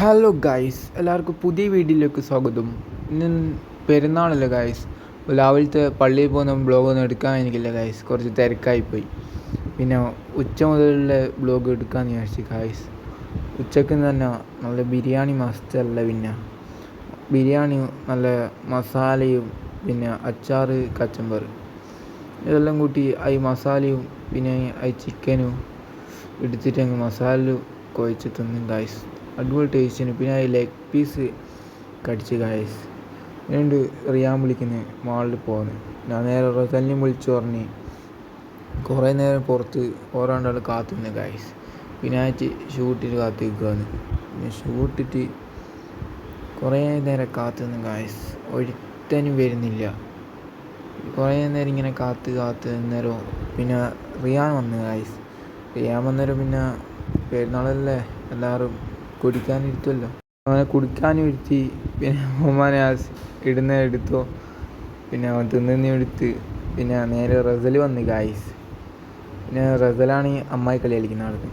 Hello guys, എല്ലാവർക്കും പുതിയ വീഡിയോയിലേക്ക് സ്വാഗതം. ഇന്ന് പെരുന്നാളല്ലേ ഗായ്സ്. രാവിലത്തെ പള്ളിയിൽ പോകുന്ന ബ്ലോഗൊന്നും എടുക്കാൻ എനിക്കില്ല ഗായ്സ്, കുറച്ച് തിരക്കായിപ്പോയി. പിന്നെ ഉച്ച മുതലുള്ള ബ്ലോഗ് എടുക്കാമെന്ന് വിചാരിച്ചു ഗായ്സ്. ഉച്ചക്ക് തന്നെ നല്ല ബിരിയാണി മസ്റ്റല്ല, പിന്നെ ബിരിയാണി നല്ല മസാലയും പിന്നെ അച്ചാറ് കച്ചമ്പർ ഇതെല്ലാം കൂട്ടി ഈ മസാലയും പിന്നെ ഈ ചിക്കനും എടുത്തിട്ട് അങ്ങ് മസാല കുഴച്ച് തിന്നും ഗായ്സ്. അടിപൊളി ടേസ്റ്റിന്. പിന്നെ ഈ ലെഗ് പീസ് കടിച്ച് ഗായ്സ്. രണ്ട് റിയാൻ വിളിക്കുന്നത് മാളിൽ പോകുന്നത്. ഞാൻ നേരെ റസലിനെ വിളിച്ചു പറഞ്ഞ് കുറേ നേരം പുറത്ത് ഓരോണ്ടാൾ കാത്തുനിന്ന് ഗായ്സ്. പിന്നെ ആയിട്ട് ഷൂട്ടിട്ട് കാത്തു നിൽക്കുകയാണ്. പിന്നെ ഷൂട്ടിട്ട് കുറേ നേരം കാത്തുനിന്ന് ഗായ്സ്, ഒരുത്തനും വരുന്നില്ല. കുറേ നേരം ഇങ്ങനെ കാത്ത് നേരം പിന്നെ റിയാൻ വന്നു ഗായ്സ്. റിയാൻ വന്നേരം പിന്നെ പെരുന്നാളല്ലേ, എല്ലാവരും കുടിക്കാനിരുത്തുമല്ലോ. അവനെ കുടിക്കാനും ഇരുത്തി. പിന്നെ ഒമാനെ എടുത്തോ, പിന്നെ അവൻ തിന്നെടുത്ത്. പിന്നെ നേരെ റസൽ വന്ന് ഗായ്സ്. പിന്നെ റസലാണ് അമ്മായി കളി കളിക്കുന്ന ആൾക്ക്.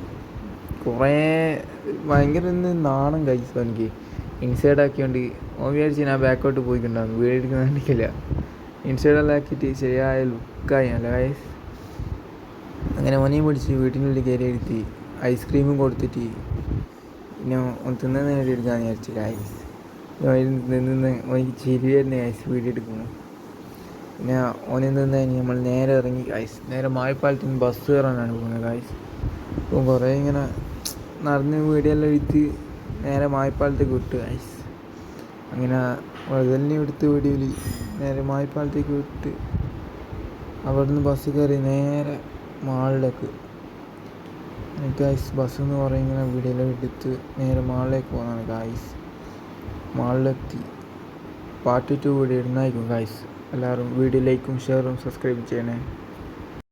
കുറേ ഭയങ്കര നാണം ഗായ്സ്. എനിക്ക് ഇൻസൈഡ് ആക്കിയോണ്ട് ഓൻ വിചാരിച്ച് ഞാൻ ബാക്കോട്ട് പോയിട്ടുണ്ടാകും, വീടെടുക്കുന്ന കണ്ടിക്കില്ല. ഇൻസൈഡെല്ലാം ആക്കിയിട്ട് ശരിയായ ലുക്കായി അല്ല ഗായ്സ്. അങ്ങനെ ഓനെയും പിടിച്ച് വീട്ടിനുള്ളിൽ കയറി എടുത്തി ഐസ്ക്രീമും കൊടുത്തിട്ട് പിന്നെ തിന്നുന്ന നേടി എടുക്കാമെന്ന് വിചാരിച്ചു ഗായ്സ്. നിന്ന് ഓനിക്ക് ചിരി വരുന്ന ഗായ്സ് വീഡിയോ എടുക്കുന്നു. പിന്നെ ഓനിൽ നിന്ന് നമ്മൾ നേരെ ഇറങ്ങി ഗായ്സ്. നേരെ മായപ്പാലത്തിൽ നിന്ന് ബസ് കയറാനാണ് പോകുന്നത് ഗായ്സ്. അപ്പോൾ കുറേ ഇങ്ങനെ നടന്ന് വീഡിയോ എല്ലാം എടുത്ത് നേരെ മായപ്പാലത്തേക്ക് വിട്ടു ഗായ്സ്. അങ്ങനെ വഴുതലിനെ എടുത്ത് വീഡിയോയിൽ നേരെ മായപ്പാലത്തേക്ക് വിട്ട് അവിടെ നിന്ന് ബസ് കയറി നേരെ മാളിലേക്ക് ഗായ്സ്. ബസ് എന്ന് പറയും ഇങ്ങനെ വീഡിയോയിലെല്ലാം എടുത്ത് നേരെ മാളിലേക്ക് പോകുന്നതാണ് ഗായ്സ്. മാളിലെത്തി പാർട്ട് 2 വീഡിയോ ഇടുന്നതായിരിക്കും ഗായ്സ്. എല്ലാവരും വീഡിയോ ലൈക്കും ഷെയറും സബ്സ്ക്രൈബും ചെയ്യണേ.